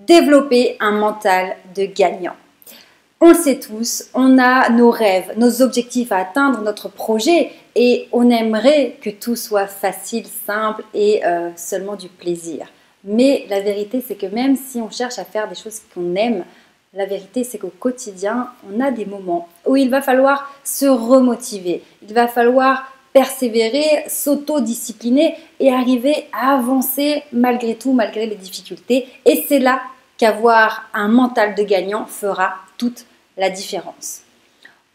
Développer un mental de gagnant. On le sait tous, on a nos rêves, nos objectifs à atteindre, notre projet et on aimerait que tout soit facile, simple et seulement du plaisir. Mais la vérité, c'est que même si on cherche à faire des choses qu'on aime, la vérité, c'est qu'au quotidien, on a des moments où il va falloir se remotiver, il va falloir persévérer, s'auto-discipliner et arriver à avancer malgré tout, malgré les difficultés. Et c'est là qu'avoir un mental de gagnant fera toute la différence.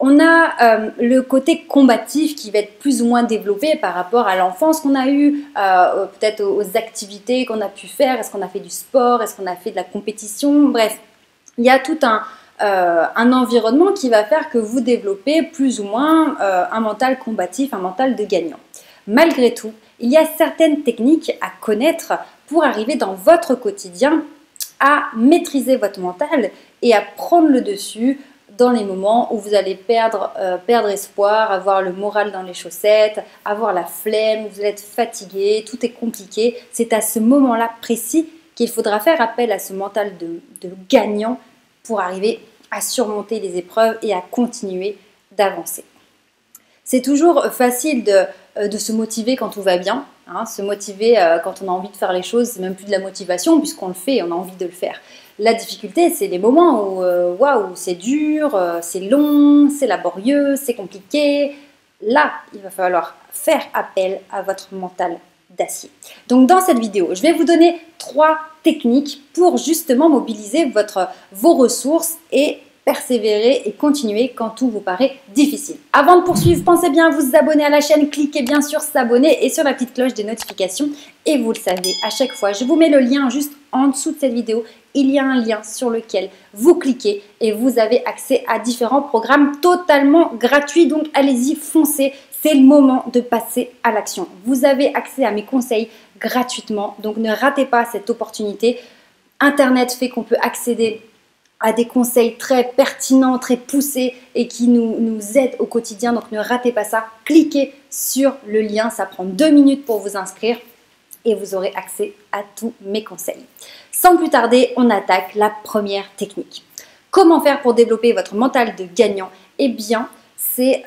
On a le côté combatif qui va être plus ou moins développé par rapport à l'enfance qu'on a eue, peut-être aux activités qu'on a pu faire, est-ce qu'on a fait du sport, est-ce qu'on a fait de la compétition, bref. Il y a tout un environnement qui va faire que vous développez plus ou moins un mental combatif, un mental de gagnant. Malgré tout, il y a certaines techniques à connaître pour arriver dans votre quotidien à maîtriser votre mental et à prendre le dessus dans les moments où vous allez perdre espoir, avoir le moral dans les chaussettes, avoir la flemme, vous allez être fatigué, tout est compliqué. C'est à ce moment-là précis qu'il faudra faire appel à ce mental de gagnant pour arriver à surmonter les épreuves et à continuer d'avancer. C'est toujours facile de se motiver quand tout va bien, hein, se motiver quand on a envie de faire les choses, c'est même plus de la motivation puisqu'on le fait, on a envie de le faire. La difficulté, c'est les moments où waouh, c'est dur, c'est long, c'est laborieux, c'est compliqué. Là, il va falloir faire appel à votre mental d'acier. Donc dans cette vidéo, je vais vous donner 3 techniques pour justement mobiliser vos ressources et persévérer et continuer quand tout vous paraît difficile. Avant de poursuivre, pensez bien à vous abonner à la chaîne, cliquez bien sur s'abonner et sur la petite cloche des notifications. Et vous le savez, à chaque fois, je vous mets le lien juste en dessous de cette vidéo. Il y a un lien sur lequel vous cliquez et vous avez accès à différents programmes totalement gratuits. Donc allez-y, foncez. C'est le moment de passer à l'action. Vous avez accès à mes conseils gratuitement, donc ne ratez pas cette opportunité. Internet fait qu'on peut accéder à des conseils très pertinents, très poussés et qui nous aident au quotidien, donc ne ratez pas ça. Cliquez sur le lien, ça prend 2 minutes pour vous inscrire et vous aurez accès à tous mes conseils. Sans plus tarder, on attaque la première technique. Comment faire pour développer votre mental de gagnant? Eh bien, c'est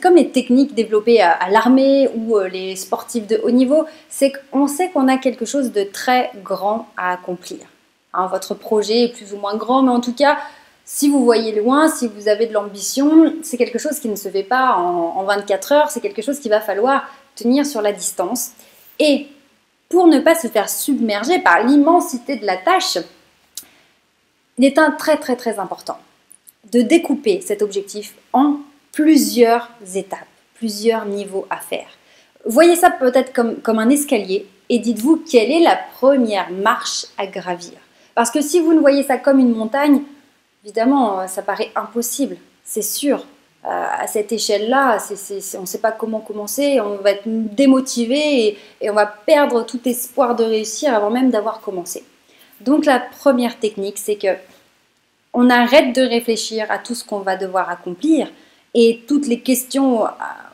comme les techniques développées à l'armée ou les sportifs de haut niveau, c'est qu'on sait qu'on a quelque chose de très grand à accomplir. Hein, votre projet est plus ou moins grand, mais en tout cas, si vous voyez loin, si vous avez de l'ambition, c'est quelque chose qui ne se fait pas en 24 heures, c'est quelque chose qu'il va falloir tenir sur la distance. Et pour ne pas se faire submerger par l'immensité de la tâche, il est très important de découper cet objectif en plusieurs étapes, plusieurs niveaux à faire. Voyez ça peut-être comme un escalier et dites-vous quelle est la première marche à gravir. Parce que si vous ne voyez ça comme une montagne, évidemment, ça paraît impossible, c'est sûr. À cette échelle-là, on ne sait pas comment commencer, on va être démotivé et on va perdre tout espoir de réussir avant même d'avoir commencé. Donc la première technique, c'est que on arrête de réfléchir à tout ce qu'on va devoir accomplir et toutes les questions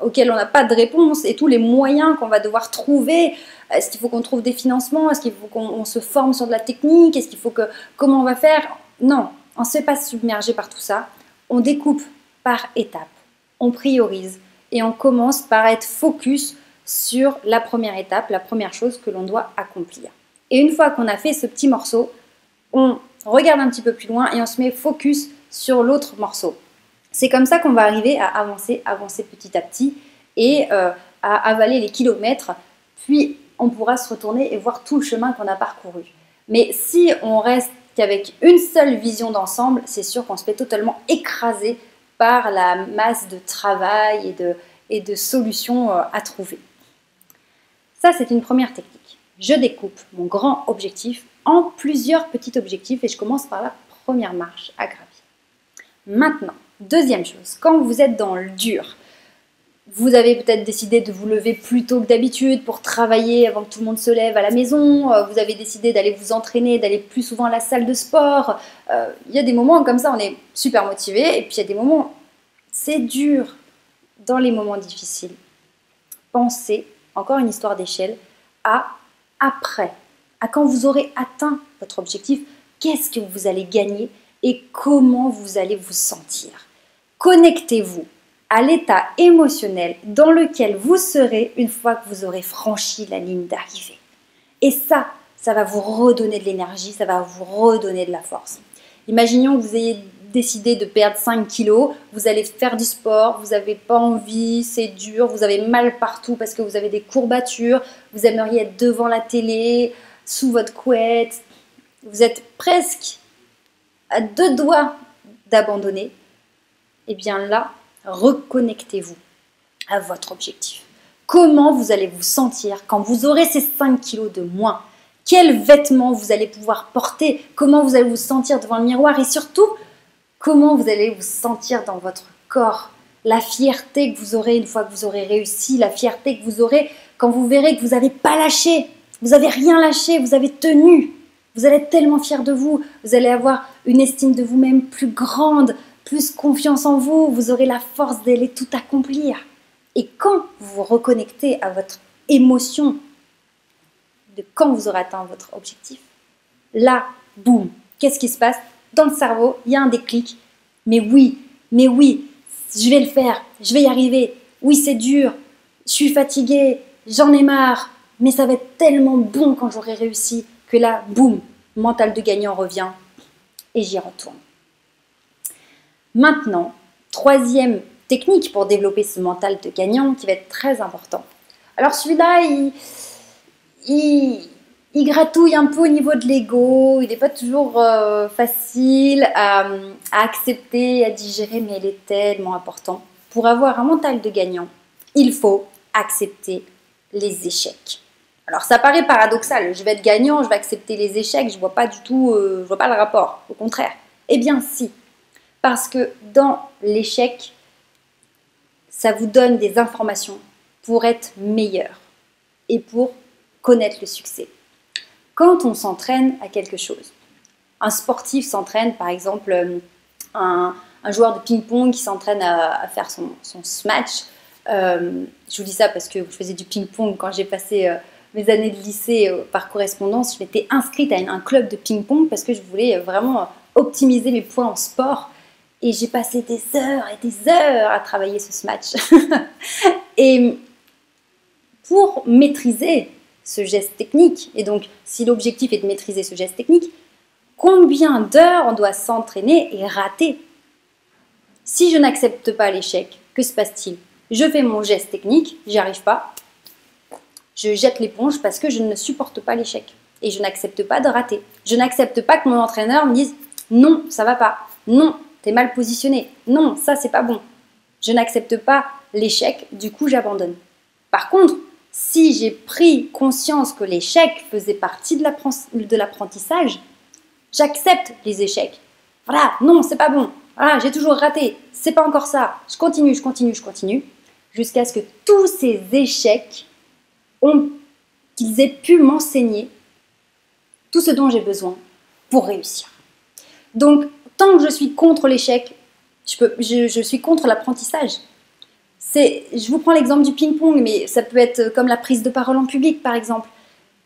auxquelles on n'a pas de réponse et tous les moyens qu'on va devoir trouver. Est-ce qu'il faut qu'on trouve des financements? Est-ce qu'il faut qu'on se forme sur de la technique? Est-ce qu'il faut comment on va faire? Non, on ne se fait pas submerger par tout ça. On découpe par étapes, on priorise et on commence par être focus sur la première étape, la première chose que l'on doit accomplir. Et une fois qu'on a fait ce petit morceau, on regarde un petit peu plus loin et on se met focus sur l'autre morceau. C'est comme ça qu'on va arriver à avancer petit à petit et à avaler les kilomètres, puis on pourra se retourner et voir tout le chemin qu'on a parcouru. Mais si on reste qu'avec une seule vision d'ensemble, c'est sûr qu'on se fait totalement écraser par la masse de travail et de solutions à trouver. Ça, c'est une première technique. Je découpe mon grand objectif en plusieurs petits objectifs et je commence par la première marche à gravir. Maintenant, deuxième chose, quand vous êtes dans le dur, vous avez peut-être décidé de vous lever plus tôt que d'habitude pour travailler avant que tout le monde se lève à la maison, vous avez décidé d'aller vous entraîner, d'aller plus souvent à la salle de sport. Il y a des moments comme ça, on est super motivé et puis il y a des moments, c'est dur. Dans les moments difficiles, pensez, encore une histoire d'échelle, à après, à quand vous aurez atteint votre objectif, qu'est-ce que vous allez gagner et comment vous allez vous sentir. Connectez-vous à l'état émotionnel dans lequel vous serez une fois que vous aurez franchi la ligne d'arrivée. Et ça va vous redonner de l'énergie, ça va vous redonner de la force. Imaginons que vous ayez décidé de perdre 5 kilos, vous allez faire du sport, vous n'avez pas envie, c'est dur, vous avez mal partout parce que vous avez des courbatures, vous aimeriez être devant la télé, sous votre couette, vous êtes presque à 2 doigts d'abandonner. Et bien là, reconnectez-vous à votre objectif. Comment vous allez vous sentir quand vous aurez ces 5 kilos de moins? Quels vêtements vous allez pouvoir porter? Comment vous allez vous sentir devant le miroir? Et surtout, comment vous allez vous sentir dans votre corps? La fierté que vous aurez une fois que vous aurez réussi, la fierté que vous aurez quand vous verrez que vous n'avez pas lâché, vous n'avez rien lâché, vous avez tenu. Vous allez être tellement fier de vous, vous allez avoir une estime de vous-même plus grande, plus confiance en vous, vous aurez la force d'aller tout accomplir. Et quand vous vous reconnectez à votre émotion de quand vous aurez atteint votre objectif, là, boum, qu'est-ce qui se passe? Dans le cerveau, il y a un déclic. Mais oui, je vais le faire, je vais y arriver. Oui, c'est dur, je suis fatiguée, j'en ai marre, mais ça va être tellement bon quand j'aurai réussi que là, boum, mental de gagnant revient et j'y retourne. Maintenant, troisième technique pour développer ce mental de gagnant qui va être très important. Alors celui-là, il gratouille un peu au niveau de l'ego, il n'est pas toujours facile à accepter, à digérer, mais il est tellement important. Pour avoir un mental de gagnant, il faut accepter les échecs. Alors ça paraît paradoxal, je vais être gagnant, je vais accepter les échecs, je vois pas du tout, je vois pas le rapport, au contraire. Eh bien si, parce que dans l'échec, ça vous donne des informations pour être meilleur et pour connaître le succès. Quand on s'entraîne à quelque chose, un sportif s'entraîne, par exemple un joueur de ping-pong qui s'entraîne à faire son smash. Je vous dis ça parce que je faisais du ping-pong quand j'ai passé mes années de lycée par correspondance. Je m'étais inscrite à un club de ping-pong parce que je voulais vraiment optimiser mes points en sport. Et j'ai passé des heures et des heures à travailler ce smash. Et pour maîtriser ce geste technique, et donc si l'objectif est de maîtriser ce geste technique, combien d'heures on doit s'entraîner et rater? Si je n'accepte pas l'échec, que se passe-t-il? Je fais mon geste technique, j'y arrive pas, je jette l'éponge parce que je ne supporte pas l'échec et je n'accepte pas de rater. Je n'accepte pas que mon entraîneur me dise non, ça va pas, non, t'es mal positionné, non, ça c'est pas bon. Je n'accepte pas l'échec, du coup j'abandonne. Par contre, si j'ai pris conscience que l'échec faisait partie de l'apprentissage, j'accepte les échecs. Voilà, non, c'est pas bon. Voilà, j'ai toujours raté. C'est pas encore ça. Je continue, jusqu'à ce que tous ces échecs qu'ils aient pu m'enseigner tout ce dont j'ai besoin pour réussir. Donc, tant que je suis contre l'échec, je suis contre l'apprentissage. Je vous prends l'exemple du ping-pong, mais ça peut être comme la prise de parole en public, par exemple.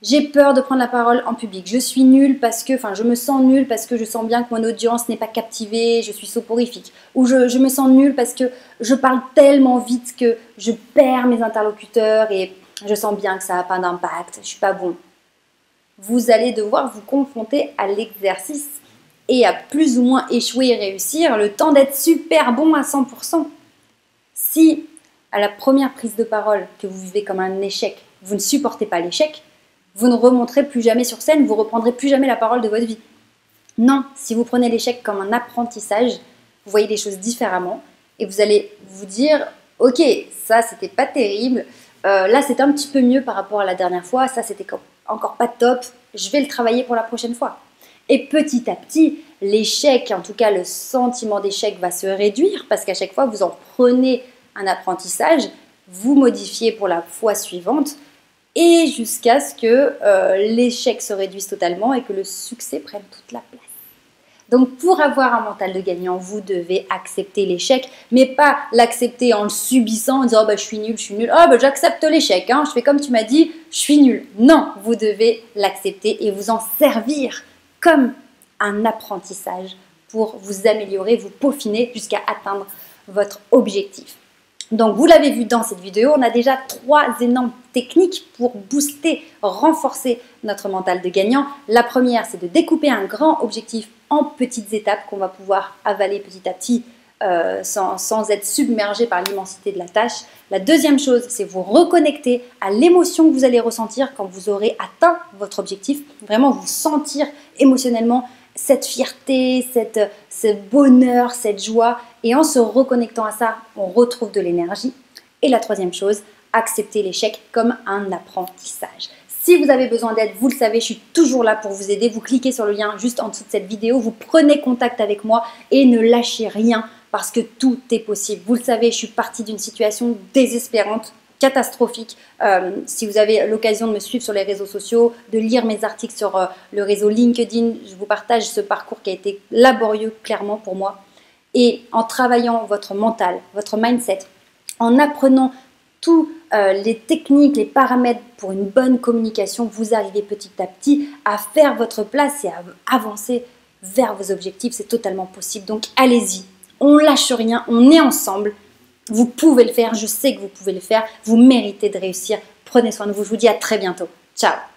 J'ai peur de prendre la parole en public. Je suis nulle je me sens nulle parce que je sens bien que mon audience n'est pas captivée, je suis soporifique. Ou je me sens nulle parce que je parle tellement vite que je perds mes interlocuteurs et je sens bien que ça n'a pas d'impact, je suis pas bon. Vous allez devoir vous confronter à l'exercice et à plus ou moins échouer et réussir le temps d'être super bon à 100%. Si à la première prise de parole que vous vivez comme un échec, vous ne supportez pas l'échec, vous ne remonterez plus jamais sur scène, vous ne reprendrez plus jamais la parole de votre vie. Non, si vous prenez l'échec comme un apprentissage, vous voyez les choses différemment et vous allez vous dire « Ok, ça c'était pas terrible, là c'était un petit peu mieux par rapport à la dernière fois, ça c'était encore pas top, je vais le travailler pour la prochaine fois. » Et petit à petit, l'échec, en tout cas le sentiment d'échec va se réduire parce qu'à chaque fois vous en prenez un apprentissage, vous modifiez pour la fois suivante et jusqu'à ce que l'échec se réduise totalement et que le succès prenne toute la place. Donc pour avoir un mental de gagnant, vous devez accepter l'échec, mais pas l'accepter en le subissant, en disant oh, bah, je suis nul, oh, bah, j'accepte l'échec, hein, je fais comme tu m'as dit, je suis nul. Non, vous devez l'accepter et vous en servir comme un apprentissage pour vous améliorer, vous peaufiner jusqu'à atteindre votre objectif. Donc, vous l'avez vu dans cette vidéo, on a déjà 3 énormes techniques pour booster, renforcer notre mental de gagnant. La première, c'est de découper un grand objectif en petites étapes qu'on va pouvoir avaler petit à petit sans être submergé par l'immensité de la tâche. La deuxième chose, c'est vous reconnecter à l'émotion que vous allez ressentir quand vous aurez atteint votre objectif. Vraiment vous sentir émotionnellement cette fierté, ce bonheur, cette joie. Et en se reconnectant à ça, on retrouve de l'énergie. Et la troisième chose, accepter l'échec comme un apprentissage. Si vous avez besoin d'aide, vous le savez, je suis toujours là pour vous aider. Vous cliquez sur le lien juste en dessous de cette vidéo, vous prenez contact avec moi et ne lâchez rien parce que tout est possible. Vous le savez, je suis partie d'une situation désespérante, catastrophique. Si vous avez l'occasion de me suivre sur les réseaux sociaux, de lire mes articles sur le réseau LinkedIn, je vous partage ce parcours qui a été laborieux clairement pour moi. Et en travaillant votre mental, votre mindset, en apprenant tous les techniques, les paramètres pour une bonne communication, vous arrivez petit à petit à faire votre place et à avancer vers vos objectifs. C'est totalement possible. Donc allez-y, on lâche rien, on est ensemble. Vous pouvez le faire, je sais que vous pouvez le faire. Vous méritez de réussir. Prenez soin de vous. Je vous dis à très bientôt. Ciao!